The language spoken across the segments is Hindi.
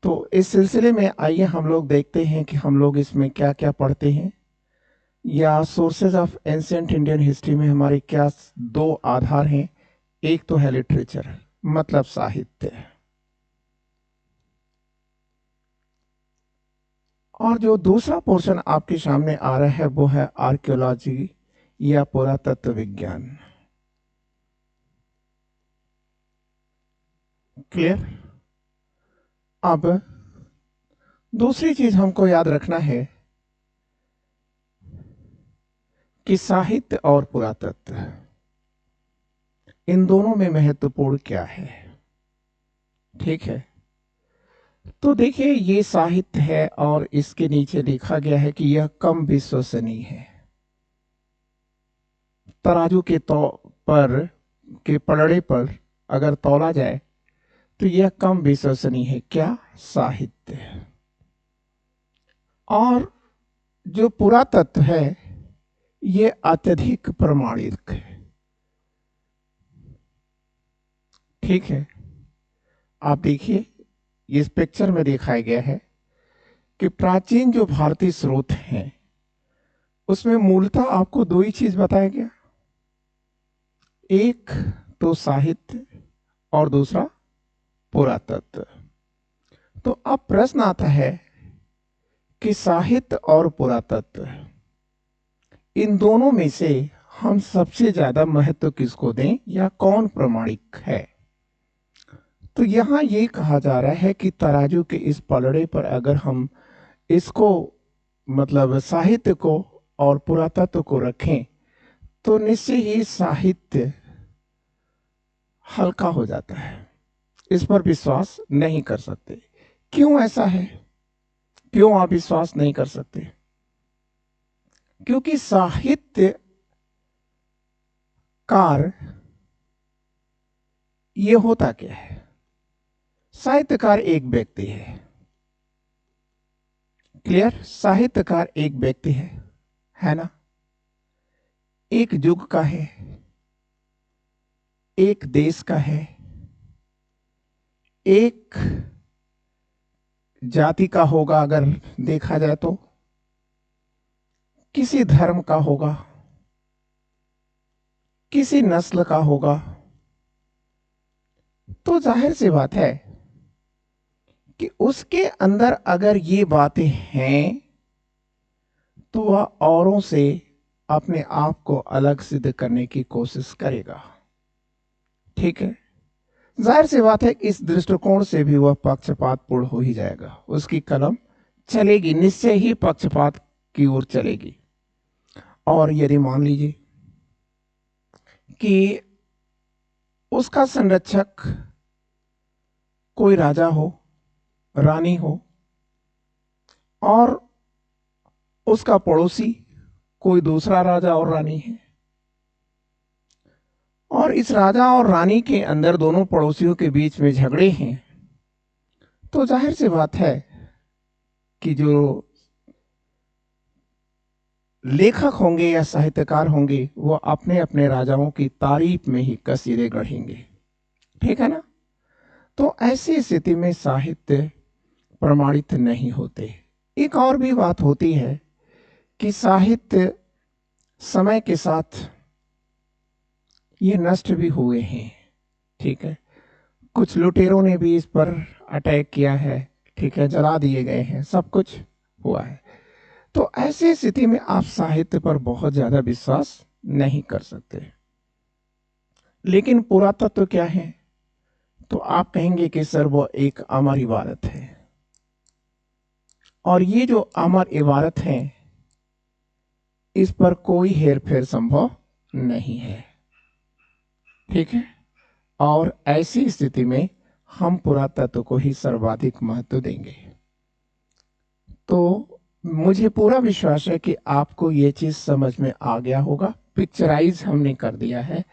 तो इस सिलसिले में आइए हम लोग देखते हैं कि हम लोग इसमें क्या क्या पढ़ते हैं, या sources of ancient Indian history में हमारे क्या दो आधार हैं। एक तो है लिटरेचर, मतलब साहित्य, और जो दूसरा पोर्शन आपके सामने आ रहा है वो है आर्कियोलॉजी या पुरातत्व विज्ञान। क्लियर? अब दूसरी चीज हमको याद रखना है कि साहित्य और पुरातत्व, इन दोनों में महत्वपूर्ण क्या है। ठीक है, तो देखिए ये साहित्य है और इसके नीचे लिखा गया है कि यह कम विश्वसनीय है। तराजू के पर के पलड़े पर अगर तौला जाए तो यह कम विश्वसनीय है, क्या? साहित्य। और जो पुरातत्व है ये अत्यधिक प्रमाणिक है। ठीक है, आप देखिए इस पिक्चर में दिखाया गया है कि प्राचीन जो भारतीय स्रोत हैं उसमें मूलतः आपको दो ही चीज बताया गया, एक तो साहित्य और दूसरा पुरातत्व। तो अब प्रश्न आता है कि साहित्य और पुरातत्व, इन दोनों में से हम सबसे ज्यादा महत्व किसको दें, या कौन प्रमाणिक है? तो यहां ये कहा जा रहा है कि तराजू के इस पलड़े पर अगर हम इसको, मतलब साहित्य को और पुरातत्व को रखें तो निश्चय ही साहित्य हल्का हो जाता है, इस पर विश्वास नहीं कर सकते। क्यों ऐसा है? क्यों आप विश्वास नहीं कर सकते? क्योंकि साहित्यकार ये होता क्या है? साहित्यकार एक व्यक्ति है। क्लियर? साहित्यकार एक व्यक्ति है ना? एक युग का है, एक देश का है, एक जाति का होगा, अगर देखा जाए तो किसी धर्म का होगा, किसी नस्ल का होगा। तो जाहिर सी बात है कि उसके अंदर अगर ये बातें हैं तो वह औरों से अपने आप को अलग सिद्ध करने की कोशिश करेगा। ठीक है, जाहिर सी बात है इस दृष्टिकोण से भी वह पक्षपातपूर्ण हो ही जाएगा, उसकी कलम चलेगी, निश्चय ही पक्षपात की ओर चलेगी। और यदि मान लीजिए कि उसका संरक्षक कोई राजा हो, रानी हो, और उसका पड़ोसी कोई दूसरा राजा और रानी है, और इस राजा और रानी के अंदर दोनों पड़ोसियों के बीच में झगड़े हैं, तो जाहिर सी बात है कि जो लेखक होंगे या साहित्यकार होंगे वो अपने अपने राजाओं की तारीफ में ही कसीदे गढ़ेंगे। ठीक है ना? तो ऐसी स्थिति में साहित्य प्रमाणित नहीं होते। एक और भी बात होती है कि साहित्य समय के साथ ये नष्ट भी हुए हैं। ठीक है, कुछ लुटेरों ने भी इस पर अटैक किया है, ठीक है, जला दिए गए हैं, सब कुछ हुआ है। तो ऐसी स्थिति में आप साहित्य पर बहुत ज्यादा विश्वास नहीं कर सकते। लेकिन पुरातत्व क्या है? तो आप कहेंगे कि सर वो एक अमर इबारत है, और ये जो अमर इबारत है इस पर कोई हेरफेर संभव नहीं है। ठीक है, और ऐसी स्थिति में हम पुरातत्व को ही सर्वाधिक महत्व देंगे। तो मुझे पूरा विश्वास है कि आपको ये चीज समझ में आ गया होगा। पिक्चराइज हमने कर दिया है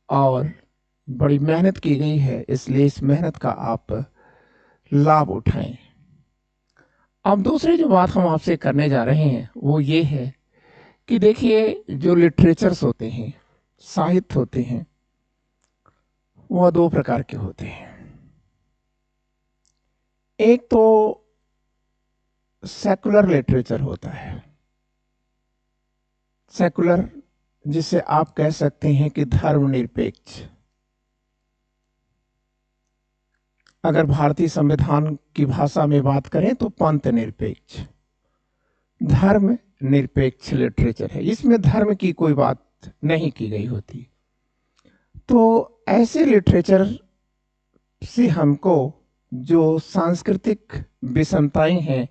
और बड़ी मेहनत की गई है, इसलिए इस मेहनत का आप लाभ उठाएं। अब दूसरी जो बात हम आपसे करने जा रहे हैं वो ये है कि देखिए जो लिटरेचर्स होते हैं, साहित्य होते हैं, वह दो प्रकार के होते हैं। एक तो सेकुलर लिटरेचर होता है, सेकुलर जिसे आप कह सकते हैं कि धर्मनिरपेक्ष। अगर भारतीय संविधान की भाषा में बात करें तो पंथ निरपेक्ष, धर्म निरपेक्ष लिटरेचर है। इसमें धर्म की कोई बात नहीं की गई होती। तो ऐसे लिटरेचर से हमको जो सांस्कृतिक विषमताएं हैं,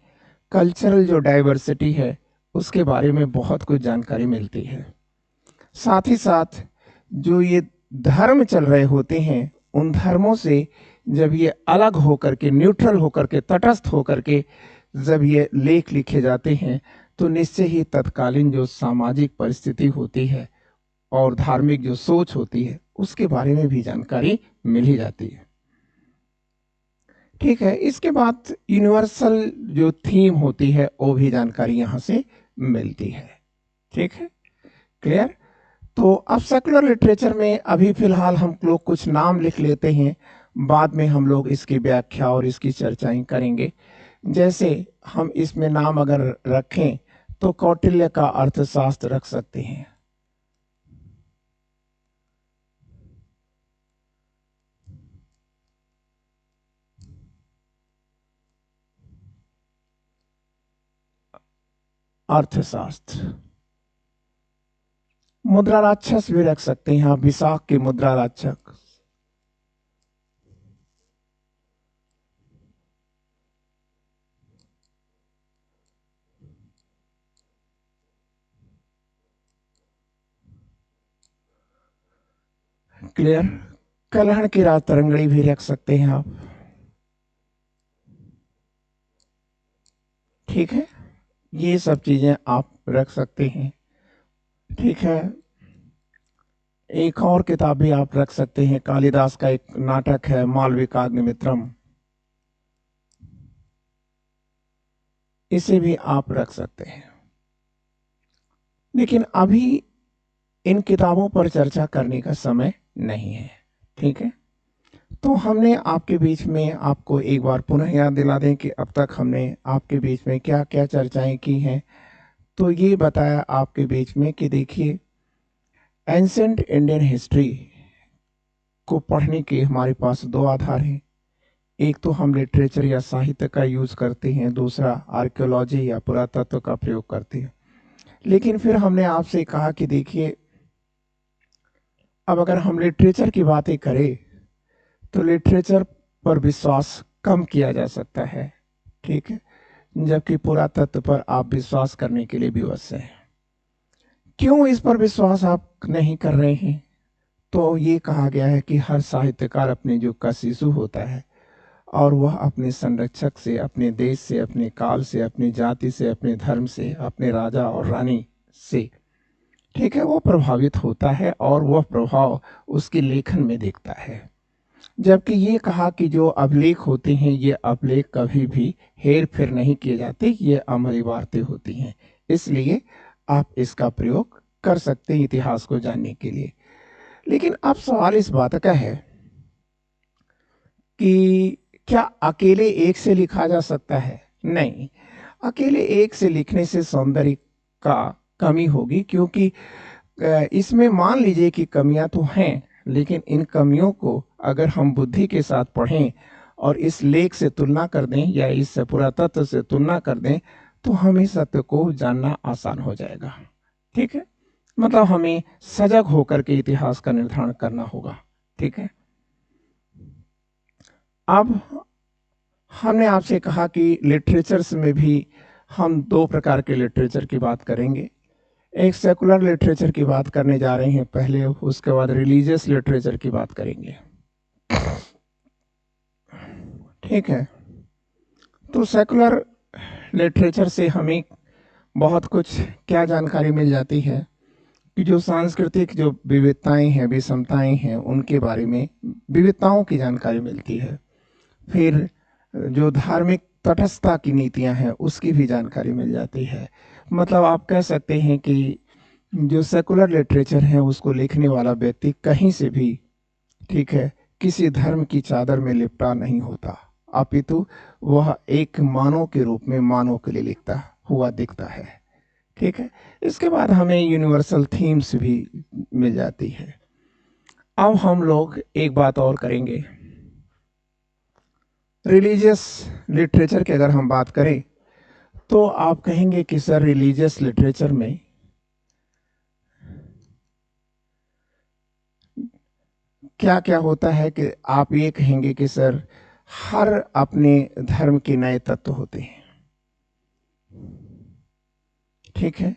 कल्चरल जो डाइवर्सिटी है, उसके बारे में बहुत कुछ जानकारी मिलती है। साथ ही साथ जो ये धर्म चल रहे होते हैं, उन धर्मों से जब ये अलग होकर के, न्यूट्रल होकर के, तटस्थ होकर के जब ये लेख लिखे जाते हैं, तो निश्चय ही तत्कालीन जो सामाजिक परिस्थिति होती है और धार्मिक जो सोच होती है, उसके बारे में भी जानकारी मिल ही जाती है। ठीक है, इसके बाद यूनिवर्सल जो थीम होती है, वो भी जानकारी यहाँ से मिलती है। ठीक है, क्लियर। तो अब सेकुलर लिटरेचर में अभी फिलहाल हम लोग कुछ नाम लिख लेते हैं, बाद में हम लोग इसकी व्याख्या और इसकी चर्चाएं करेंगे। जैसे हम इसमें नाम अगर रखें तो कौटिल्य का अर्थशास्त्र रख सकते हैं, अर्थशास्त्र। मुद्रा राक्षस भी रख सकते हैं आप, विशाख के मुद्रा राक्षस। क्लियर। कलहण की रात तरंगड़ी भी रख सकते हैं आप। ठीक है, ये सब चीजें आप रख सकते हैं। ठीक है, एक और किताब भी आप रख सकते हैं, कालिदास का एक नाटक है मालविकाग्निमित्रम, इसे भी आप रख सकते हैं। लेकिन अभी इन किताबों पर चर्चा करने का समय नहीं है। ठीक है, तो हमने आपके बीच में, आपको एक बार पुनः याद दिला दें कि अब तक हमने आपके बीच में क्या क्या चर्चाएं की हैं। तो ये बताया आपके बीच में कि देखिए, एंसेंट इंडियन हिस्ट्री को पढ़ने के हमारे पास दो आधार हैं। एक तो हम लिटरेचर या साहित्य का यूज करते हैं, दूसरा आर्कियोलॉजी या पुरातत्व का प्रयोग करते हैं। लेकिन फिर हमने आपसे कहा कि देखिए, अब अगर हम लिटरेचर की बातें करें तो लिटरेचर पर विश्वास कम किया जा सकता है। ठीक है, जबकि पुरातत्व पर आप विश्वास करने के लिए विवश हैं। क्यों इस पर विश्वास आप नहीं कर रहे हैं? तो ये कहा गया है कि हर साहित्यकार अपने युग का शिशु होता है और वह अपने संरक्षक से, अपने देश से, अपने काल से, अपनी जाति से, अपने धर्म से, अपने राजा और रानी से, ठीक है, वो प्रभावित होता है और वह प्रभाव उसके लेखन में दिखता है। जबकि ये कहा कि जो अभिलेख होते हैं, ये अभिलेख कभी भी हेर फेर नहीं किए जाते, ये अमर इबारतें होती हैं। इसलिए आप इसका प्रयोग कर सकते हैं इतिहास को जानने के लिए। लेकिन अब सवाल इस बात का है कि क्या अकेले एक से लिखा जा सकता है? नहीं, अकेले एक से लिखने से सौंदर्य का कमी होगी, क्योंकि इसमें मान लीजिए कि कमियां तो हैं, लेकिन इन कमियों को अगर हम बुद्धि के साथ पढ़ें और इस लेख से तुलना कर दें या इस पुरातत्व से तुलना कर दें, तो हमें सत्य को जानना आसान हो जाएगा। ठीक है, मतलब हमें सजग होकर के इतिहास का निर्धारण करना होगा। ठीक है, अब हमने आपसे कहा कि लिटरेचर्स में भी हम दो प्रकार के लिटरेचर की बात करेंगे। एक सेकुलर लिटरेचर की बात करने जा रहे हैं पहले, उसके बाद रिलीजियस लिटरेचर की बात करेंगे। ठीक है, तो सेकुलर लिटरेचर से हमें बहुत कुछ क्या जानकारी मिल जाती है कि जो सांस्कृतिक जो विविधताएं हैं, विषमताएं हैं, उनके बारे में विविधताओं की जानकारी मिलती है। फिर जो धार्मिक तटस्थता की नीतियां हैं, उसकी भी जानकारी मिल जाती है। मतलब आप कह सकते हैं कि जो सेकुलर लिटरेचर है, उसको लिखने वाला व्यक्ति कहीं से भी, ठीक है, किसी धर्म की चादर में लिपटा नहीं होता अपितु वह एक मानव के रूप में मानव के लिए लिखता हुआ दिखता है। ठीक है, इसके बाद हमें यूनिवर्सल थीम्स भी मिल जाती है। अब हम लोग एक बात और करेंगे, रिलीजियस लिटरेचर की अगर हम बात करें तो आप कहेंगे कि सर रिलीजियस लिटरेचर में क्या क्या होता है, कि आप ये कहेंगे कि सर हर अपने धर्म के नए तत्व होते हैं। ठीक है,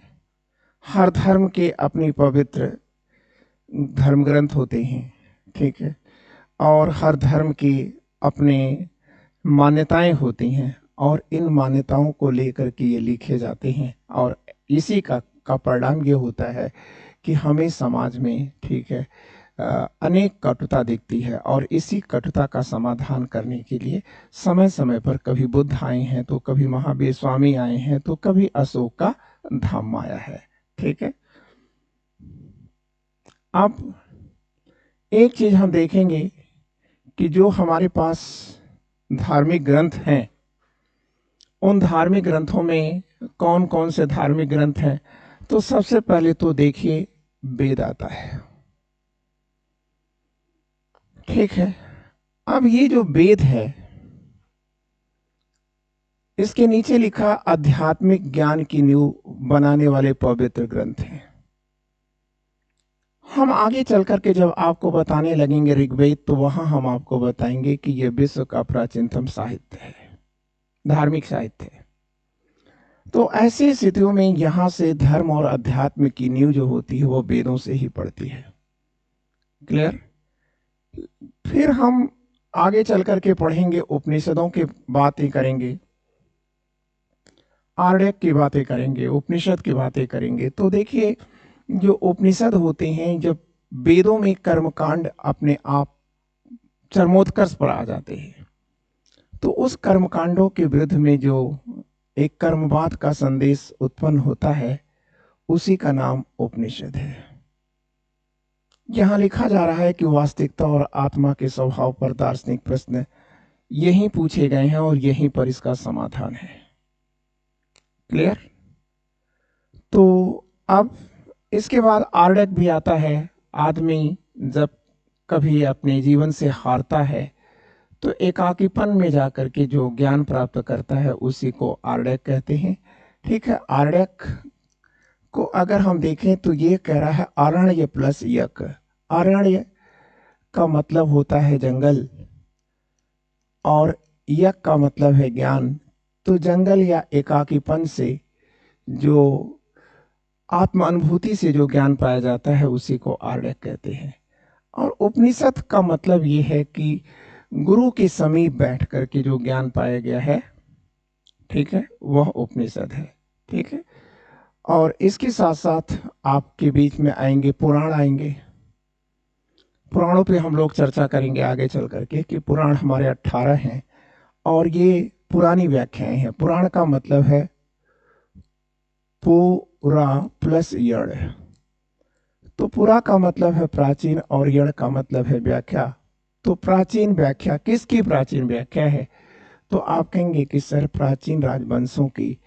हर धर्म के अपनी पवित्र धर्म ग्रंथ होते हैं। ठीक है, और हर धर्म की अपने मान्यताएं होती हैं, और इन मान्यताओं को लेकर के ये लिखे जाते हैं, और इसी का परिणाम ये होता है कि हमें समाज में, ठीक है, अनेक कटुता दिखती है, और इसी कटुता का समाधान करने के लिए समय समय पर कभी बुद्ध आए हैं, तो कभी महावीर स्वामी आए हैं, तो कभी अशोक का धाम आया है। ठीक है, अब एक चीज हम देखेंगे कि जो हमारे पास धार्मिक ग्रंथ हैं, उन धार्मिक ग्रंथों में कौन कौन से धार्मिक ग्रंथ हैं। तो सबसे पहले तो देखिए वेद आता है। ठीक है, अब ये जो वेद है, इसके नीचे लिखा आध्यात्मिक ज्ञान की नींव बनाने वाले पवित्र ग्रंथ हैं। हम आगे चल करके जब आपको बताने लगेंगे ऋग्वेद, तो वहां हम आपको बताएंगे कि यह विश्व का प्राचीनतम साहित्य है, धार्मिक साहित्य है। तो ऐसी स्थितियों में यहां से धर्म और अध्यात्म की नींव जो होती है वो वेदों से ही पड़ती है। क्लियर? फिर हम आगे चल करके पढ़ेंगे, उपनिषदों की बातें करेंगे, आर्यक की बातें करेंगे, उपनिषद की बातें करेंगे। तो देखिए, जो उपनिषद होते हैं, जब वेदों में कर्मकांड अपने आप चरमोत्कर्ष पर आ जाते हैं, तो उस कर्मकांडों के विरुद्ध में जो एक कर्मवाद का संदेश उत्पन्न होता है, उसी का नाम उपनिषद है। यहां लिखा जा रहा है कि वास्तविकता और आत्मा के स्वभाव पर दार्शनिक प्रश्न यहीं पूछे गए हैं, और यहीं पर इसका समाधान है। क्लियर? तो अब इसके बाद आर्डक भी आता है। आदमी जब कभी अपने जीवन से हारता है, तो एकाकीपन में जाकर के जो ज्ञान प्राप्त करता है, उसी को आर्डक कहते हैं। ठीक है, आर्डक को अगर हम देखें तो ये कह रहा है अरण्य प्लस यक। अरण्य का मतलब होता है जंगल, और यक का मतलब है ज्ञान। तो जंगल या एकाकीपन से, जो आत्म अनुभूति से जो ज्ञान पाया जाता है, उसी को आर्यक कहते हैं। और उपनिषद का मतलब ये है कि गुरु के समीप बैठ करके जो ज्ञान पाया गया है, ठीक है, वह उपनिषद है। ठीक है, और इसके साथ साथ आपके बीच में आएंगे पुराण आएंगे। पुराणों पे हम लोग चर्चा करेंगे आगे चल करके कि पुराण हमारे 18 हैं, और ये पुरानी व्याख्याएं हैं। पुराण का मतलब है पुरा प्लस यण। तो पुरा का मतलब है प्राचीन, और यण का मतलब है व्याख्या। तो प्राचीन व्याख्या, किसकी प्राचीन व्याख्या है? तो आप कहेंगे कि सर प्राचीन राजवंशों की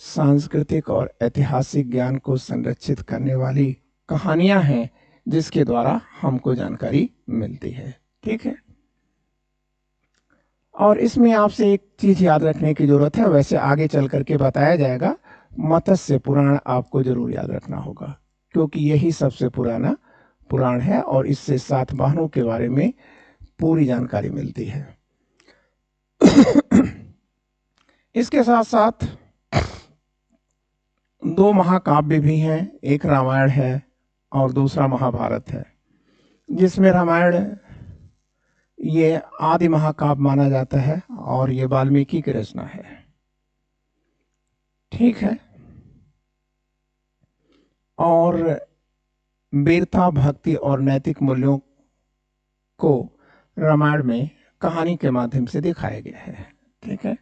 सांस्कृतिक और ऐतिहासिक ज्ञान को संरक्षित करने वाली कहानियां हैं, जिसके द्वारा हमको जानकारी मिलती है। ठीक है, और इसमें आपसे एक चीज याद रखने की जरूरत है, वैसे आगे चल करके बताया जाएगा। मत्स्य पुराण आपको जरूर याद रखना होगा, क्योंकि यही सबसे पुराना पुराण है, और इससे सातवाहनों के बारे में पूरी जानकारी मिलती है। इसके साथ साथ 2 महाकाव्य भी हैं, एक रामायण है और दूसरा महाभारत है। जिसमें रामायण ये आदि महाकाव्य माना जाता है, और ये वाल्मीकि की रचना है। ठीक है, और वीरता, भक्ति और नैतिक मूल्यों को रामायण में कहानी के माध्यम से दिखाया गया है। ठीक है,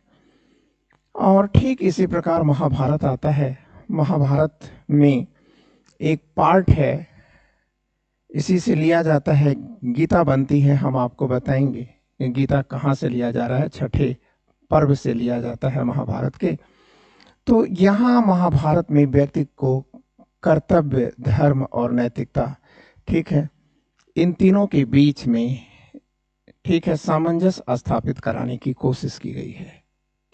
और ठीक इसी प्रकार महाभारत आता है। महाभारत में एक पार्ट है, इसी से लिया जाता है, गीता बनती है, हम आपको बताएंगे गीता कहाँ से लिया जा रहा है? छठे पर्व से लिया जाता है महाभारत के। तो यहाँ महाभारत में व्यक्ति को कर्तव्य, धर्म और नैतिकता, ठीक है, इन तीनों के बीच में, ठीक है, सामंजस्य स्थापित कराने की कोशिश की गई है।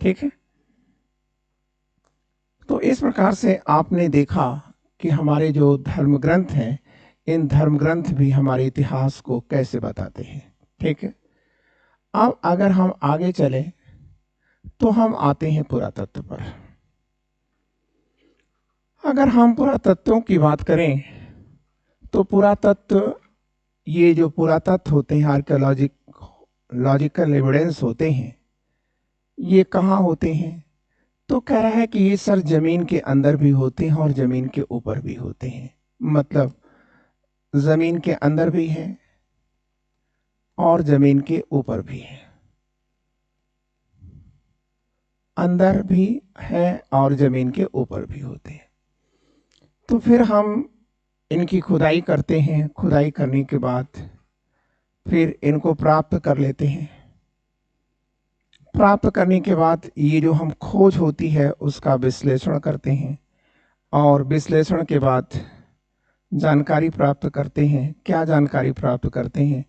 ठीक है, तो इस प्रकार से आपने देखा कि हमारे जो धर्म ग्रंथ हैं, इन धर्म ग्रंथ भी हमारे इतिहास को कैसे बताते हैं। ठीक है, अब अगर हम आगे चलें तो हम आते हैं पुरातत्व पर। अगर हम पुरातत्वों की बात करें तो पुरातत्व, ये जो पुरातत्व होते हैं, आर्कियोलॉजिकल एविडेंस होते हैं, ये कहाँ होते हैं? तो कह रहा है कि ये सर जमीन के अंदर भी होते हैं और जमीन के ऊपर भी होते हैं। मतलब जमीन के अंदर भी है और जमीन के ऊपर भी है, अंदर भी है और जमीन के ऊपर भी होते हैं। तो फिर हम इनकी खुदाई करते हैं, खुदाई करने के बाद फिर इनको प्राप्त कर लेते हैं। प्राप्त करने के बाद ये जो हम खोज होती है उसका विश्लेषण करते हैं और विश्लेषण के बाद जानकारी प्राप्त करते हैं। क्या जानकारी प्राप्त करते हैं?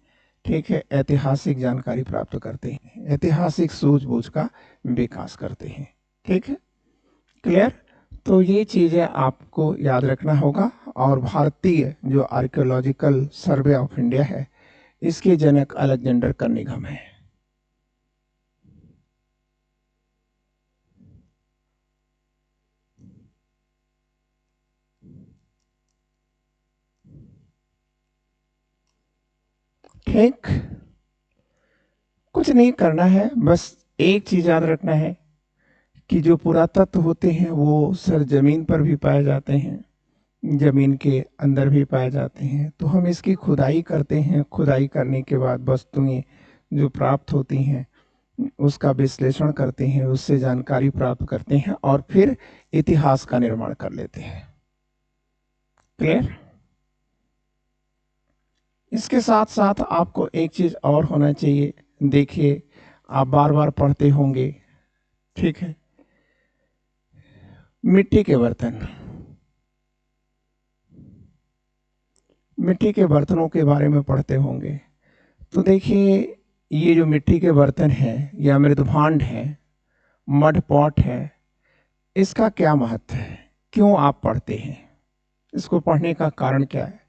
ठीक है, ऐतिहासिक जानकारी प्राप्त करते हैं, ऐतिहासिक सूझबूझ का विकास करते हैं। ठीक है, क्लियर? तो ये चीज़ें आपको याद रखना होगा। और भारतीय जो आर्कियोलॉजिकल सर्वे ऑफ इंडिया है, इसके जनक अलेक्जेंडर कनिंघम है। ठीक, कुछ नहीं करना है, बस एक चीज याद रखना है कि जो पुरातत्व होते हैं वो सर जमीन पर भी पाए जाते हैं, जमीन के अंदर भी पाए जाते हैं। तो हम इसकी खुदाई करते हैं, खुदाई करने के बाद वस्तुएं जो प्राप्त होती हैं उसका विश्लेषण करते हैं, उससे जानकारी प्राप्त करते हैं और फिर इतिहास का निर्माण कर लेते हैं। क्लियर? इसके साथ साथ आपको एक चीज और होना चाहिए। देखिए, आप बार बार पढ़ते होंगे, ठीक है, मिट्टी के बर्तन, मिट्टी के बर्तनों के बारे में पढ़ते होंगे। तो देखिए, ये जो मिट्टी के बर्तन हैं या मृदभांड है, मड पॉट है, इसका क्या महत्व है? क्यों आप पढ़ते हैं? इसको पढ़ने का कारण क्या है?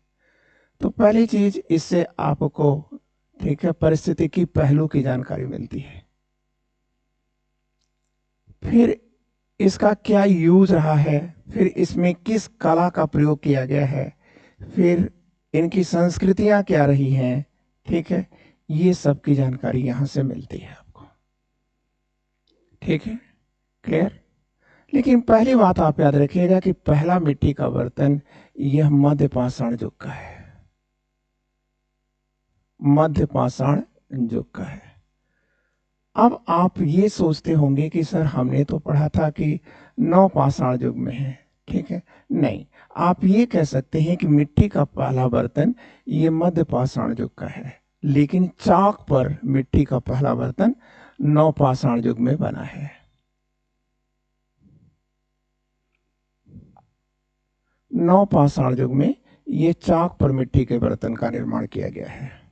तो पहली चीज, इससे आपको, ठीक है, परिस्थितिकी पहलू की जानकारी मिलती है। फिर इसका क्या यूज रहा है, फिर इसमें किस कला का प्रयोग किया गया है, फिर इनकी संस्कृतियां क्या रही हैं, ठीक है, ये सब की जानकारी यहां से मिलती है आपको। ठीक है, क्लियर? लेकिन पहली बात आप याद रखिएगा कि पहला मिट्टी का बर्तन यह मध्य पाषाण युग का है, मध्य पाषाण युग का है। अब आप ये सोचते होंगे कि सर हमने तो पढ़ा था कि नव पाषाण युग में है। ठीक है, नहीं, आप ये कह सकते हैं कि मिट्टी का पहला बर्तन ये मध्य पाषाण युग का है, लेकिन चाक पर मिट्टी का पहला बर्तन नव पाषाण युग में बना है। नव पाषाण युग में ये चाक पर मिट्टी के बर्तन का निर्माण किया गया है।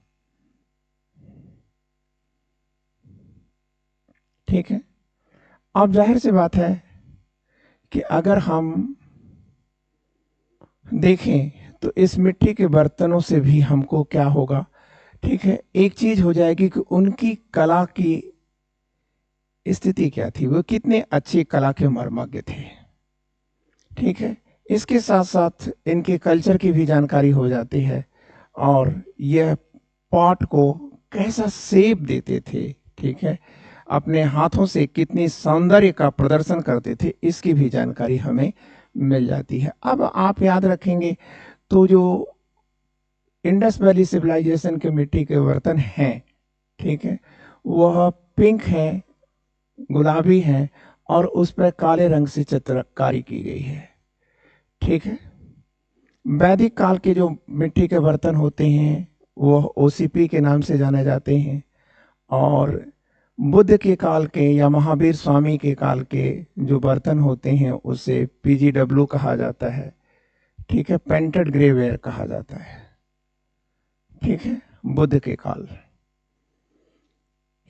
ठीक है, अब जाहिर सी बात है कि अगर हम देखें तो इस मिट्टी के बर्तनों से भी हमको क्या होगा? ठीक है, एक चीज हो जाएगी कि उनकी कला की स्थिति क्या थी, वो कितने अच्छे कला के मर्मज्ञ थे। ठीक है, इसके साथ साथ इनके कल्चर की भी जानकारी हो जाती है और यह पॉट को कैसा शेप देते थे, ठीक है, अपने हाथों से कितनी सौंदर्य का प्रदर्शन करते थे, इसकी भी जानकारी हमें मिल जाती है। अब आप याद रखेंगे तो जो इंडस वैली सिविलाइजेशन के मिट्टी के बर्तन हैं, ठीक है, वह पिंक है, गुलाबी है और उस पर काले रंग से चित्रकारी की गई है। ठीक है, वैदिक काल के जो मिट्टी के बर्तन होते हैं वह ओसीपी के नाम से जाने जाते हैं और बुद्ध के काल के या महावीर स्वामी के काल के जो बर्तन होते हैं उसे पीजीडब्ल्यू कहा जाता है, ठीक है, पेंटेड ग्रेवेयर कहा जाता है, ठीक है, बुद्ध के काल।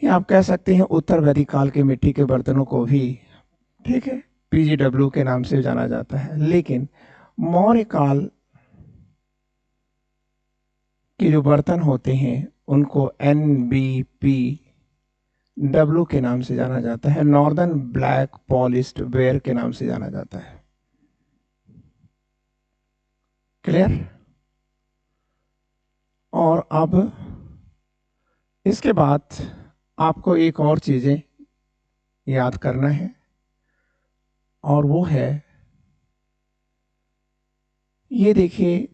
या आप कह सकते हैं उत्तर वैदिक काल के मिट्टी के बर्तनों को भी, ठीक है, पीजीडब्ल्यू के नाम से जाना जाता है। लेकिन मौर्य काल के जो बर्तन होते हैं उनको NBPW के नाम से जाना जाता है, नॉर्दर्न ब्लैक पॉलिश्ड वेयर के नाम से जाना जाता है। क्लियर? और अब इसके बाद आपको एक और चीजें याद करना है, और वो है ये देखिए,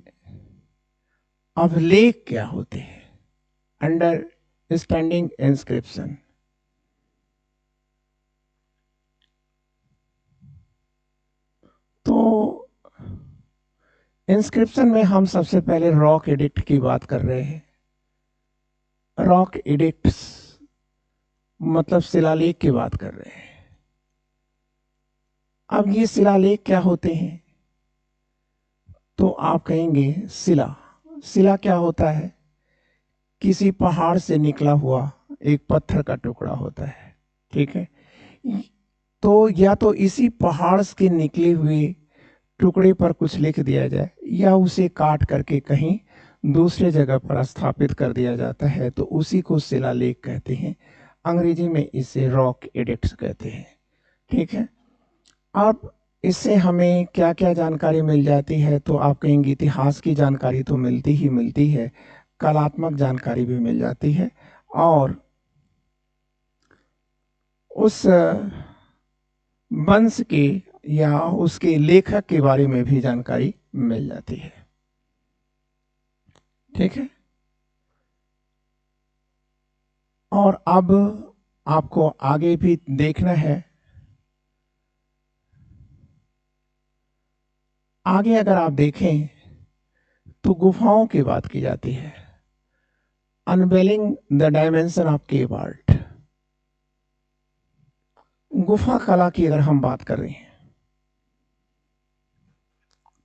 अभिलेख क्या होते हैं, अंडरस्टैंडिंग इंस्क्रिप्शन। तो इंस्क्रिप्शन में हम सबसे पहले रॉक एडिक्ट की बात कर रहे हैं। रॉक एडिक्ट्स मतलब शिलालेख की बात कर रहे हैं। अब ये शिलालेख क्या होते हैं? तो आप कहेंगे शिला, शिला क्या होता है? किसी पहाड़ से निकला हुआ एक पत्थर का टुकड़ा होता है, ठीक है। तो या तो इसी पहाड़ के निकले हुए टुकड़े पर कुछ लिख दिया जाए या उसे काट करके कहीं दूसरे जगह पर स्थापित कर दिया जाता है, तो उसी को शिलालेख कहते हैं। अंग्रेजी में इसे रॉक एडिक्ट्स कहते हैं, ठीक है। अब इससे हमें क्या क्या जानकारी मिल जाती है? तो आप कहेंगे इतिहास की जानकारी तो मिलती ही मिलती है, कलात्मक जानकारी भी मिल जाती है, और उस वंश के या उसके लेखक के बारे में भी जानकारी मिल जाती है, ठीक है। और अब आपको आगे भी देखना है। आगे अगर आप देखें तो गुफाओं की बात की जाती है, unveiling the dimension of cave art. गुफा कला की अगर हम बात कर रहे हैं,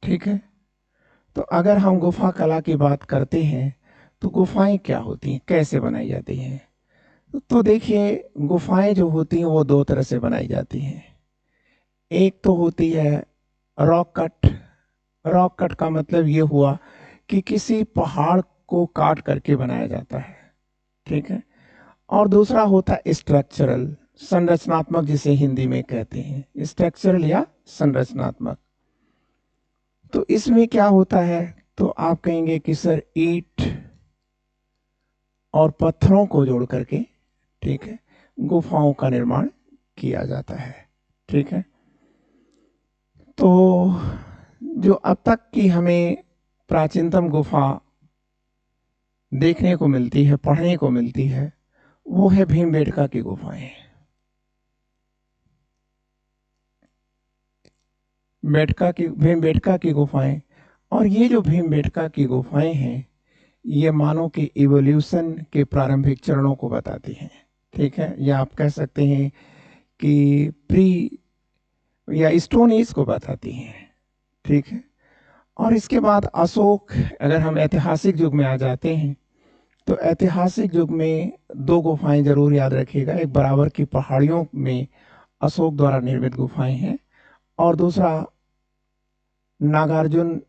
ठीक है, तो अगर हम गुफा कला की बात करते हैं तो गुफाएं क्या होती हैं, कैसे बनाई जाती हैं? तो देखिए, गुफाएं जो होती हैं वो दो तरह से बनाई जाती हैं। एक तो होती है रॉक कट। रॉक कट का मतलब ये हुआ कि किसी पहाड़ को काट करके बनाया जाता है, ठीक है। और दूसरा होता है स्ट्रक्चरल, संरचनात्मक, जिसे हिंदी में कहते हैं स्ट्रक्चरल या संरचनात्मक। तो इसमें क्या होता है? तो आप कहेंगे कि सर ईंट और पत्थरों को जोड़ करके, ठीक है, गुफाओं का निर्माण किया जाता है, ठीक है। तो जो अब तक की हमें प्राचीनतम गुफा देखने को मिलती है, पढ़ने को मिलती है, वो है भीमबेटका की गुफाएं। भीमबेटका की गुफाएं। और ये जो भीमबेटका की गुफाएं हैं, ये मानव के इवोल्यूशन के प्रारंभिक चरणों को बताती हैं, ठीक है। या आप कह सकते हैं कि प्री या स्टोन एज को बताती हैं, ठीक है। और इसके बाद अशोक, अगर हम ऐतिहासिक युग में आ जाते हैं तो ऐतिहासिक युग में दो गुफाएं जरूर याद रखिएगा। एक बराबर की पहाड़ियों में अशोक द्वारा निर्मित गुफाएं हैं, और दूसरा नागार्जुन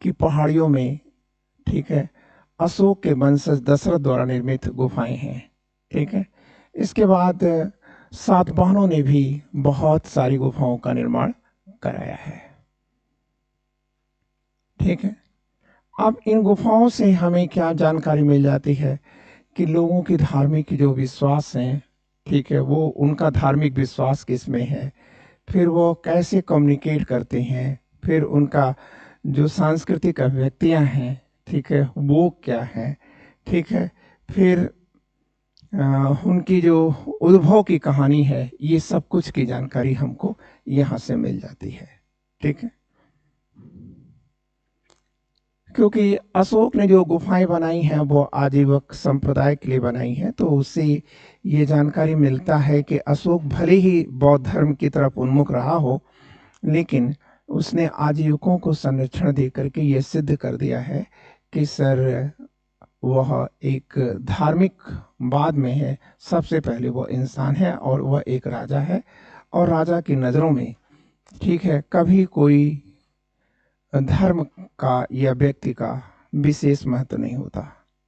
की पहाड़ियों में, ठीक है, अशोक के वंशज दशरथ द्वारा निर्मित गुफाएं हैं, ठीक है। इसके बाद सातवाहनों ने भी बहुत सारी गुफाओं का निर्माण कराया है, ठीक है। अब इन गुफाओं से हमें क्या जानकारी मिल जाती है कि लोगों की धार्मिक जो विश्वास हैं, ठीक है, वो उनका धार्मिक विश्वास किस में है, फिर वो कैसे कम्युनिकेट करते हैं, फिर उनका जो सांस्कृतिक अभिव्यक्तियां हैं, ठीक है, वो क्या है, ठीक है, फिर उनकी जो उद्भव की कहानी है, ये सब कुछ की जानकारी हमको यहाँ से मिल जाती है, ठीक है। क्योंकि अशोक ने जो गुफाएं बनाई हैं वो आजीवक संप्रदाय के लिए बनाई हैं, तो उससे ये जानकारी मिलता है कि अशोक भले ही बौद्ध धर्म की तरफ उन्मुख रहा हो, लेकिन उसने आजीविकों को संरक्षण दे करके ये सिद्ध कर दिया है कि सर वह एक धार्मिक बाद में है, सबसे पहले वो इंसान है और वह एक राजा है, और राजा की नज़रों में, ठीक है, कभी कोई धर्म का या व्यक्ति का विशेष महत्व नहीं होता।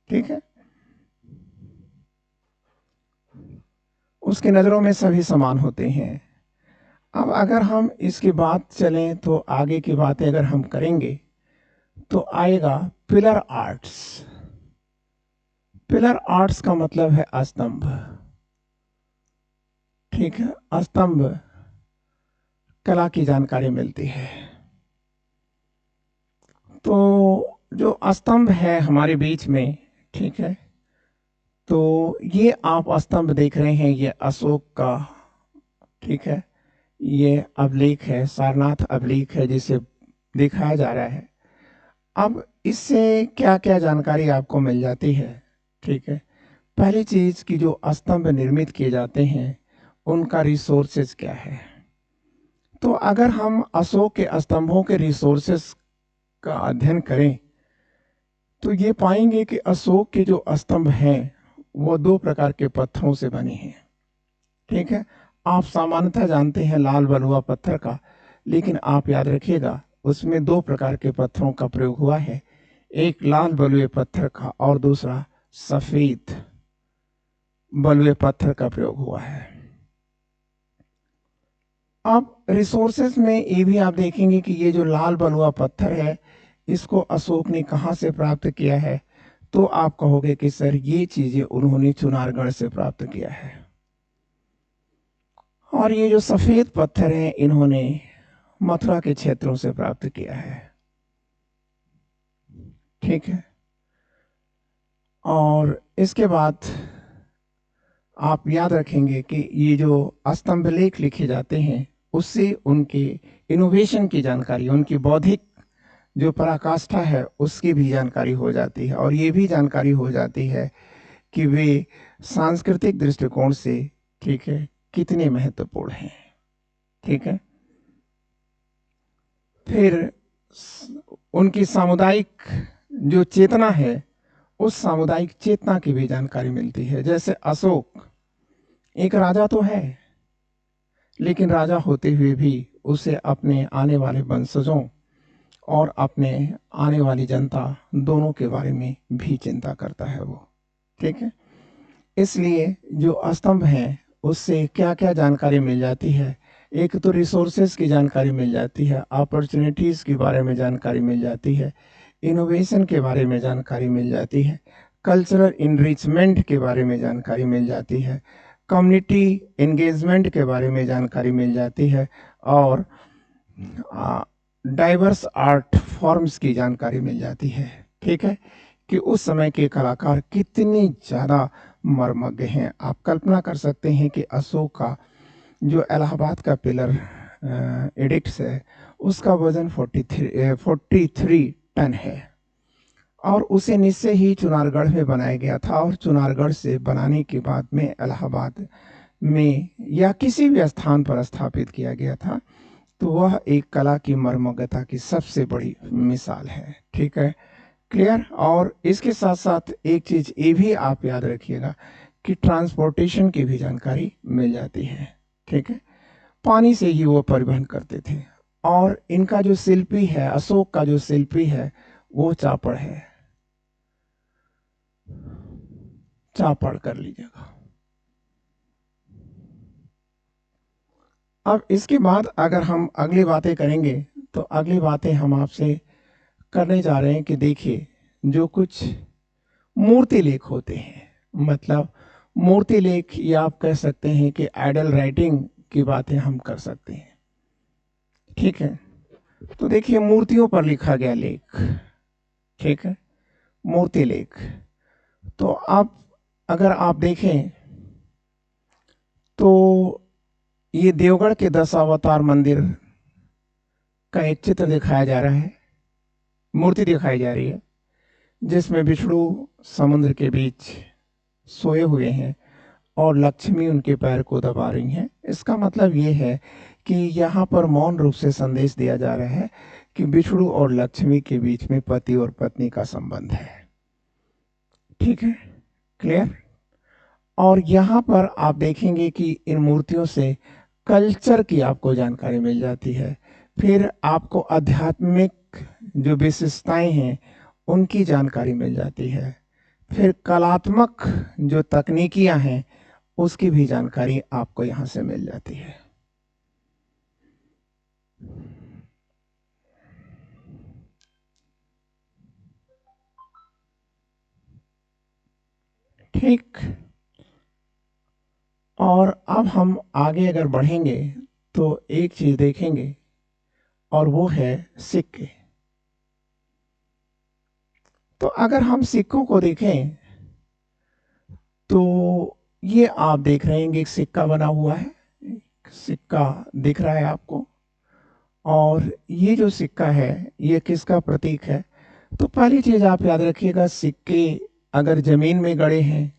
ठीक है, उसकी नज़रों में सभी समान होते हैं। अब अगर हम इसकी बात चलें तो आगे की बातें अगर हम करेंगे तो आएगा पिलर आर्ट्स। पिलर आर्ट्स का मतलब है स्तंभ। ठीक है, स्तंभ कला की जानकारी मिलती है। तो जो स्तंभ है हमारे बीच में, ठीक है, तो ये आप स्तंभ देख रहे हैं, ये अशोक का, ठीक है, ये अभिलेख है, सारनाथ अभिलेख है जिसे दिखाया जा रहा है। अब इससे क्या क्या जानकारी आपको मिल जाती है? ठीक है, पहली चीज कि जो स्तंभ निर्मित किए जाते हैं उनका रिसोर्सेज क्या है। तो अगर हम अशोक के स्तंभों के रिसोर्सेज का अध्ययन करें तो ये पाएंगे कि अशोक के जो स्तंभ हैं वो दो प्रकार के पत्थरों से बने हैं। ठीक है, आप सामान्यतः जानते हैं लाल बलुआ पत्थर का, लेकिन आप याद रखिएगा उसमें दो प्रकार के पत्थरों का प्रयोग हुआ है, एक लाल बलुए पत्थर का और दूसरा सफेद बलुए पत्थर का प्रयोग हुआ है। अब रिसोर्सेज में ये भी आप देखेंगे कि ये जो लाल बलुआ पत्थर है इसको अशोक ने कहां से प्राप्त किया है, तो आप कहोगे कि सर ये चीजें उन्होंने चुनारगढ़ से प्राप्त किया है। और ये जो सफेद पत्थर है इन्होंने मथुरा के क्षेत्रों से प्राप्त किया है। ठीक है, और इसके बाद आप याद रखेंगे कि ये जो स्तंभ लेख लिखे जाते हैं उससे उनके इनोवेशन की जानकारी, उनकी बौद्धिक जो पराकाष्ठा है उसकी भी जानकारी हो जाती है, और ये भी जानकारी हो जाती है कि वे सांस्कृतिक दृष्टिकोण से, ठीक है, कितने महत्वपूर्ण हैं। ठीक है, फिर उनकी सामुदायिक जो चेतना है उस सामुदायिक चेतना की भी जानकारी मिलती है। जैसे अशोक एक राजा तो है, लेकिन राजा होते हुए भी उसे अपने आने वाले वंशजों और अपने आने वाली जनता दोनों के बारे में भी चिंता करता है वो। ठीक है, इसलिए जो स्तंभ है उससे क्या क्या जानकारी मिल जाती है, एक तो रिसोर्सेज की जानकारी मिल जाती है, अपॉर्चुनिटीज के बारे में जानकारी मिल जाती है, इनोवेशन के बारे में जानकारी मिल जाती है, कल्चरल इनरिचमेंट के बारे में जानकारी मिल जाती है, कम्युनिटी एंगेजमेंट के बारे में जानकारी मिल जाती है, और डाइवर्स आर्ट फॉर्म्स की जानकारी मिल जाती है। ठीक है, कि उस समय के कलाकार कितने ज़्यादा मर्मज्ञ हैं। आप कल्पना कर सकते हैं कि अशोक का जो इलाहाबाद का पिलर एडिक्ट्स है उसका वजन 43 टन है, और उसे निश्चय ही चुनारगढ़ में बनाया गया था, और चुनारगढ़ से बनाने के बाद में इलाहाबाद में या किसी भी स्थान पर स्थापित किया गया था। तो वह एक कला की मर्मज्ञता की सबसे बड़ी मिसाल है। ठीक है, क्लियर। और इसके साथ साथ एक चीज ये भी आप याद रखिएगा कि ट्रांसपोर्टेशन की भी जानकारी मिल जाती है। ठीक है, पानी से ही वो परिवहन करते थे। और इनका जो शिल्पी है, अशोक का जो शिल्पी है वो चापड़ है, चापड़ कर लीजिएगा। अब इसके बाद अगर हम अगली बातें करेंगे तो अगली बातें हम आपसे करने जा रहे हैं कि देखिए जो कुछ मूर्ति लेख होते हैं, मतलब मूर्ति लेख, या आप कह सकते हैं कि आइडल राइटिंग की बातें हम कर सकते हैं। ठीक है, तो देखिए मूर्तियों पर लिखा गया लेख, ठीक है, मूर्ति लेख। तो आप अगर आप देखें तो ये देवगढ़ के 10 अवतार मंदिर का एक चित्र दिखाया जा रहा है। मूर्ति दिखाई जा रही है जिसमें विष्णु समुद्र के बीच सोए हुए हैं और लक्ष्मी उनके पैर को दबा रही हैं। इसका मतलब ये है कि यहाँ पर मौन रूप से संदेश दिया जा रहा है कि विष्णु और लक्ष्मी के बीच में पति और पत्नी का संबंध है। ठीक है, क्लियर। और यहाँ पर आप देखेंगे कि इन मूर्तियों से कल्चर की आपको जानकारी मिल जाती है। फिर आपको आध्यात्मिक जो विशेषताएं हैं उनकी जानकारी मिल जाती है। फिर कलात्मक जो तकनीकियां हैं उसकी भी जानकारी आपको यहां से मिल जाती है। ठीक, और अब हम आगे अगर बढ़ेंगे तो एक चीज देखेंगे और वो है सिक्के। तो अगर हम सिक्कों को देखें तो ये आप देख रहे हैं कि एक सिक्का बना हुआ है, सिक्का दिख रहा है आपको। और ये जो सिक्का है ये किसका प्रतीक है? तो पहली चीज आप याद रखिएगा, सिक्के अगर जमीन में गड़े हैं,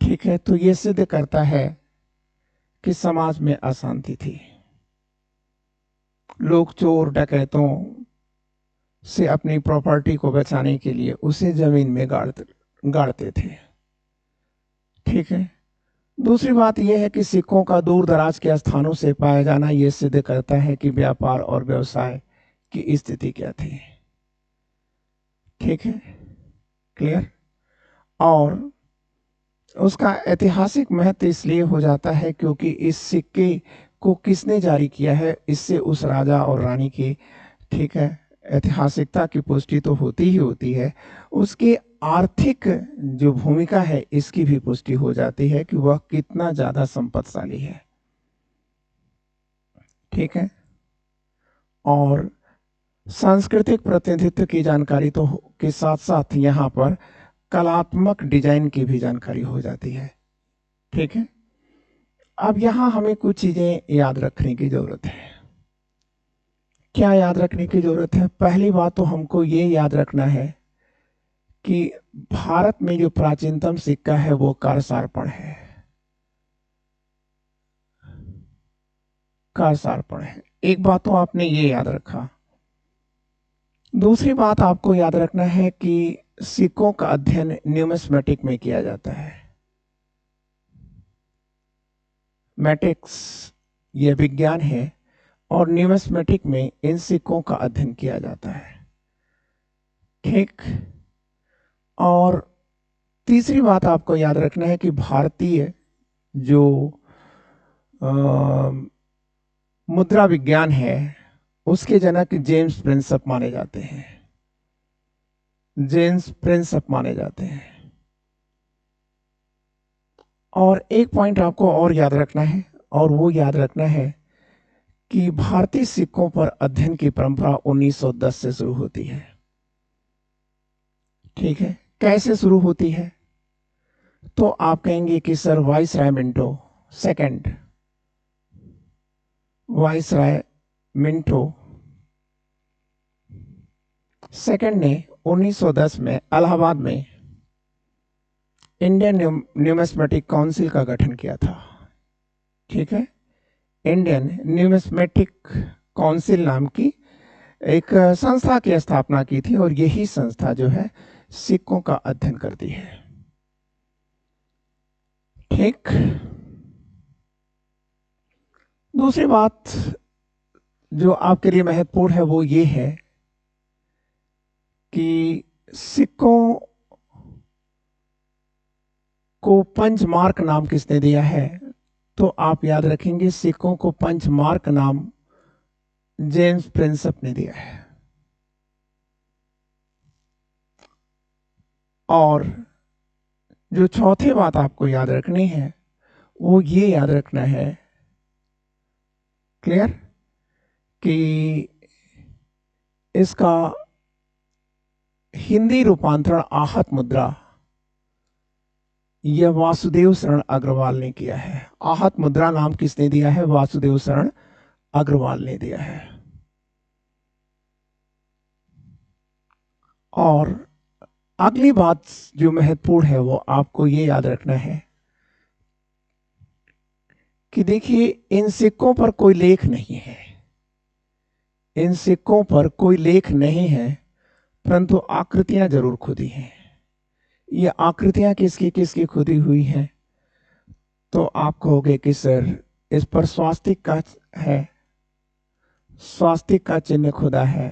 ठीक है, तो ये सिद्ध करता है कि समाज में अशांति थी। लोग चोर डकैतों से अपनी प्रॉपर्टी को बचाने के लिए उसे जमीन में गाड़ते थे। ठीक है। दूसरी बात यह है कि सिक्कों का दूर दराज के स्थानों से पाया जाना यह सिद्ध करता है कि व्यापार और व्यवसाय की स्थिति क्या थी। ठीक है, क्लियर। और उसका ऐतिहासिक महत्व इसलिए हो जाता है क्योंकि इस सिक्के को किसने जारी किया है, इससे उस राजा और रानी की, ठीक है, ऐतिहासिकता की पुष्टि तो होती ही होती है, उसकी आर्थिक जो भूमिका है इसकी भी पुष्टि हो जाती है कि वह कितना ज्यादा संपत्तिशाली है। ठीक है। और सांस्कृतिक प्रतिनिधित्व की जानकारी तो के साथ साथ यहाँ पर कलात्मक डिजाइन की भी जानकारी हो जाती है। ठीक है। अब यहां हमें कुछ चीजें याद रखने की जरूरत है। क्या याद रखने की जरूरत है? पहली बात तो हमको ये याद रखना है कि भारत में जो प्राचीनतम सिक्का है वो कारसारपण है। कारसारपण है, एक बात तो आपने ये याद रखा। दूसरी बात आपको याद रखना है कि सिक्कों का अध्ययन न्यूमिस्मेटिक में किया जाता है। मैटिक्स यह विज्ञान है और न्यूमिस्मेटिक में इन सिक्कों का अध्ययन किया जाता है। ठीक। और तीसरी बात आपको याद रखना है कि भारतीय जो मुद्रा विज्ञान है उसके जनक जेम्स प्रिंसप माने जाते हैं। जेम्स प्रिंसप माने जाते हैं। और एक पॉइंट आपको और याद रखना है, और वो याद रखना है कि भारतीय सिक्कों पर अध्ययन की परंपरा 1910 से शुरू होती है। ठीक है। कैसे शुरू होती है? तो आप कहेंगे कि sir viceroy Minto second, viceroy Minto second ने 1910 में इलाहाबाद में इंडियन न्यूमिस्मेटिक काउंसिल का गठन किया था। ठीक है। इंडियन न्यूमिस्मेटिक काउंसिल नाम की एक संस्था की स्थापना की थी और यही संस्था जो है सिक्कों का अध्ययन करती है। ठीक। दूसरी बात जो आपके लिए महत्वपूर्ण है वो ये है कि सिक्कों को पंचमार्क नाम किसने दिया है? तो आप याद रखेंगे सिक्कों को पंचमार्क नाम जेम्स प्रिंसप ने दिया है। और जो चौथी बात आपको याद रखनी है वो ये याद रखना है, क्लियर, कि इसका हिंदी रूपांतरण आहत मुद्रा यह वासुदेव शरण अग्रवाल ने किया है। आहत मुद्रा नाम किसने दिया है? वासुदेव शरण अग्रवाल ने दिया है। और अगली बात जो महत्वपूर्ण है वो आपको ये याद रखना है कि देखिए, इन सिक्कों पर कोई लेख नहीं है, इन सिक्कों पर कोई लेख नहीं है, परंतु आकृतियां जरूर खुदी हैं। ये आकृतियां किसकी किसकी खुदी हुई हैं? तो आप कहोगे कि सर इस पर स्वास्तिक का है, स्वास्तिक का चिन्ह खुदा है,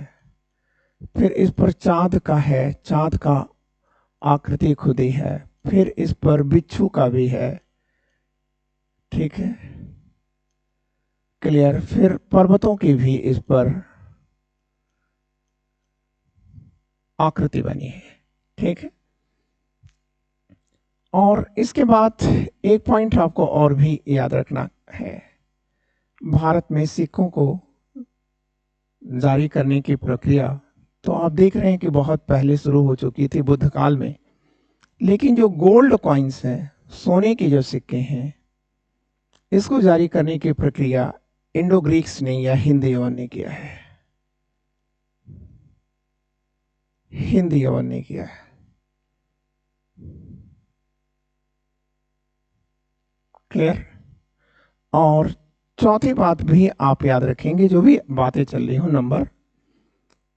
फिर इस पर चांद का है, चांद का आकृति खुदी है, फिर इस पर बिच्छू का भी है, ठीक है, क्लियर। फिर पर्वतों की भी इस पर आकृति बनी है, ठीक है। और इसके बाद एक पॉइंट आपको और भी याद रखना है, भारत में सिक्कों को जारी करने की प्रक्रिया तो आप देख रहे हैं कि बहुत पहले शुरू हो चुकी थी, बुद्ध काल में। लेकिन जो गोल्ड कॉइन्स हैं, सोने के जो सिक्के हैं, इसको जारी करने की प्रक्रिया इंडो ग्रीक्स ने या हिंदी यवन ने किया है, हिंदी यवन ने किया है, क्लियर। और चौथी बात भी आप याद रखेंगे, जो भी बातें चल रही हो नंबर,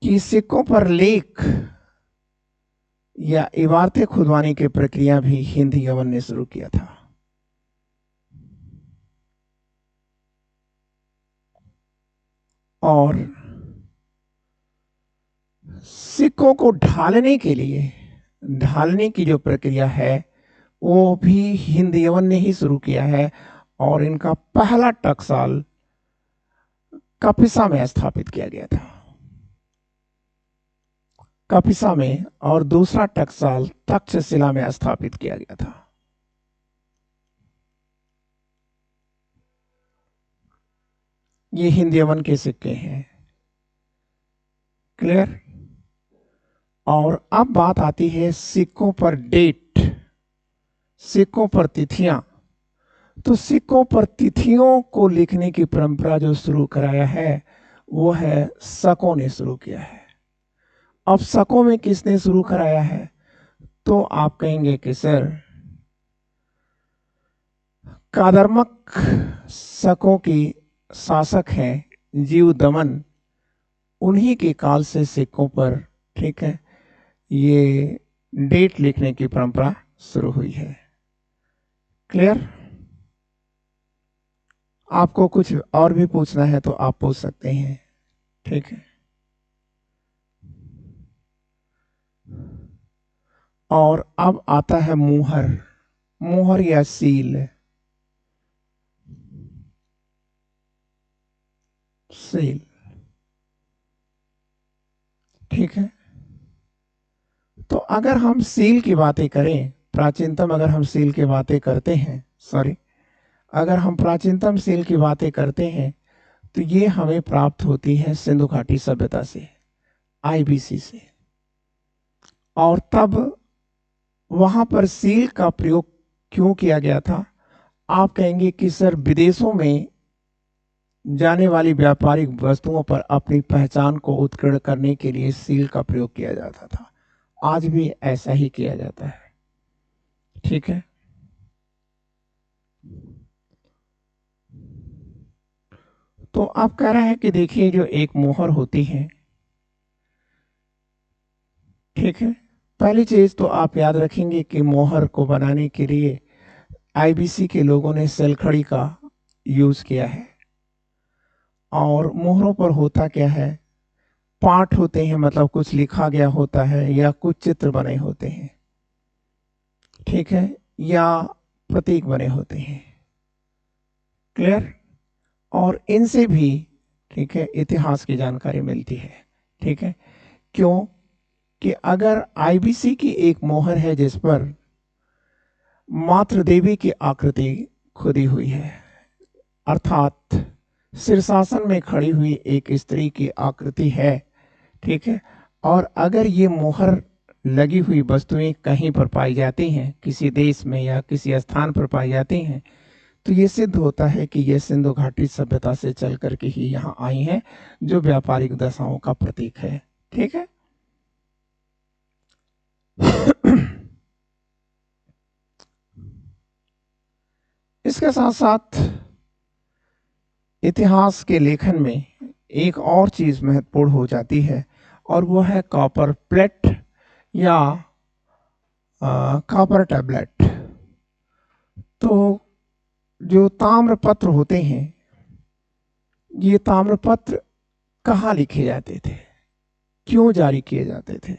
कि सिक्कों पर लेख या इबारतें खुदवाने की प्रक्रिया भी हिंदी यवन ने शुरू किया था। और सिक्कों को ढालने के लिए, ढालने की जो प्रक्रिया है वो भी हिंदी यवन ने ही शुरू किया है। और इनका पहला टकसाल कपिसा में स्थापित किया गया था, कपिसा में, और दूसरा टकसाल तक्षशिला में स्थापित किया गया था। ये हिंदी यवन के सिक्के हैं, क्लियर। और अब बात आती है सिक्कों पर डेट, सिक्कों पर तिथियां। तो सिक्कों पर तिथियों को लिखने की परंपरा जो शुरू कराया है वो है शकों ने शुरू किया है। अब शकों में किसने शुरू कराया है? तो आप कहेंगे कि सर कादर्मक शकों की शासक हैं जीव दमन, उन्हीं के काल से सिक्कों पर, ठीक है, ये डेट लिखने की परंपरा शुरू हुई है, क्लियर। आपको कुछ और भी पूछना है तो आप पूछ सकते हैं, ठीक है। और अब आता है मुहर, मुहर या सील, सील, ठीक है। तो अगर हम सील की बातें करें, प्राचीनतम अगर हम सील की बातें करते हैं, सॉरी, अगर हम प्राचीनतम सील की बातें करते हैं तो ये हमें प्राप्त होती है सिंधु घाटी सभ्यता से, आईबीसी से। और तब वहां पर सील का प्रयोग क्यों किया गया था? आप कहेंगे कि सर विदेशों में जाने वाली व्यापारिक वस्तुओं पर अपनी पहचान को उत्कीर्ण करने के लिए सील का प्रयोग किया जाता था। आज भी ऐसा ही किया जाता है, ठीक है। तो आप कह रहे हैं कि देखिए जो एक मोहर होती है, ठीक है, पहली चीज तो आप याद रखेंगे कि मोहर को बनाने के लिए आईबीसी के लोगों ने सेलखड़ी का यूज किया है। और मोहरों पर होता क्या है, पाठ होते हैं, मतलब कुछ लिखा गया होता है या कुछ चित्र बने होते हैं, ठीक है, या प्रतीक बने होते हैं, क्लियर। और इनसे भी, ठीक है, इतिहास की जानकारी मिलती है, ठीक है। क्यों कि अगर आईबीसी की एक मोहर है जिस पर मातृ देवी की आकृति खुदी हुई है, अर्थात शीर्षासन में खड़ी हुई एक स्त्री की आकृति है, ठीक है, और अगर ये मोहर लगी हुई वस्तुएं कहीं पर पाई जाती हैं, किसी देश में या किसी स्थान पर पाई जाती हैं, तो ये सिद्ध होता है कि ये सिंधु घाटी सभ्यता से चल करके ही यहाँ आई हैं, जो व्यापारिक दशाओं का प्रतीक है, ठीक है। इसके साथ साथ इतिहास के लेखन में एक और चीज महत्वपूर्ण हो जाती है, और वो है कॉपर प्लेट या कॉपर टैबलेट। तो जो ताम्रपत्र होते हैं, ये ताम्रपत्र कहाँ लिखे जाते थे, क्यों जारी किए जाते थे?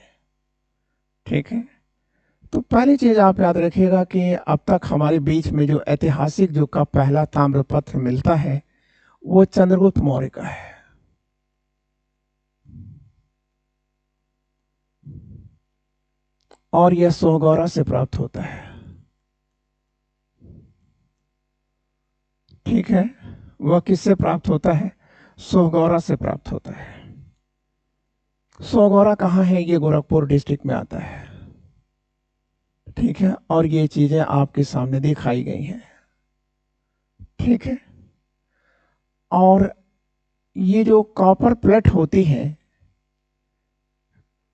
ठीक है, तो पहली चीज आप याद रखिएगा कि अब तक हमारे बीच में जो ऐतिहासिक युग का पहला ताम्रपत्र मिलता है वो चंद्रगुप्त मौर्य का है। और यह सोहगौरा से प्राप्त होता है। ठीक है, वह किससे प्राप्त होता है? सोहगौरा से प्राप्त होता है। सोहगौरा कहाँ है? ये गोरखपुर डिस्ट्रिक्ट में आता है। ठीक है, और ये चीजें आपके सामने दिखाई गई हैं। ठीक है, और ये जो कॉपर प्लेट होती है,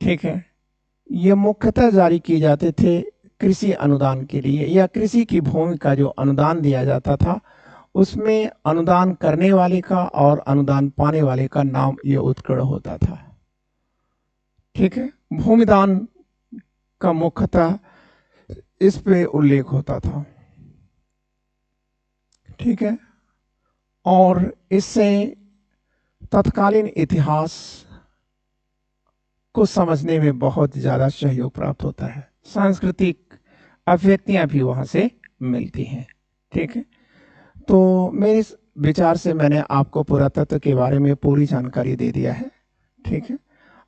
ठीक है, ये मुख्यतः जारी किए जाते थे कृषि अनुदान के लिए, या कृषि की भूमि का जो अनुदान दिया जाता था उसमें अनुदान करने वाले का और अनुदान पाने वाले का नाम ये उत्कीर्ण होता था। ठीक है, भूमिदान का मुख्यतः इस पे उल्लेख होता था। ठीक है, और इससे तत्कालीन इतिहास को समझने में बहुत ज्यादा सहयोग प्राप्त होता है। सांस्कृतिक अभिव्यक्तियां भी वहां से मिलती हैं। ठीक है, तो मेरे विचार से मैंने आपको पुरातत्व के बारे में पूरी जानकारी दे दिया है। ठीक है,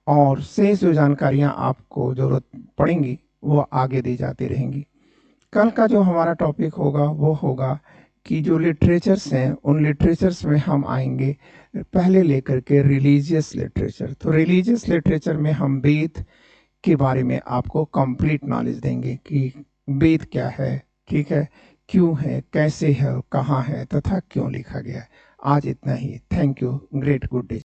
और शेष जो जानकारियां आपको जरूरत पड़ेंगी वो आगे दी जाती रहेंगी। कल का जो हमारा टॉपिक होगा वो होगा कि जो लिटरेचर्स हैं उन लिटरेचर्स में हम आएंगे पहले लेकर के रिलीजियस लिटरेचर। तो रिलीजियस लिटरेचर में हम वेद के बारे में आपको कंप्लीट नॉलेज देंगे कि वेद क्या है, ठीक है, क्यों है, कैसे है, कहाँ है तथा क्यों लिखा गया है। आज इतना ही। Thank you. Great good day.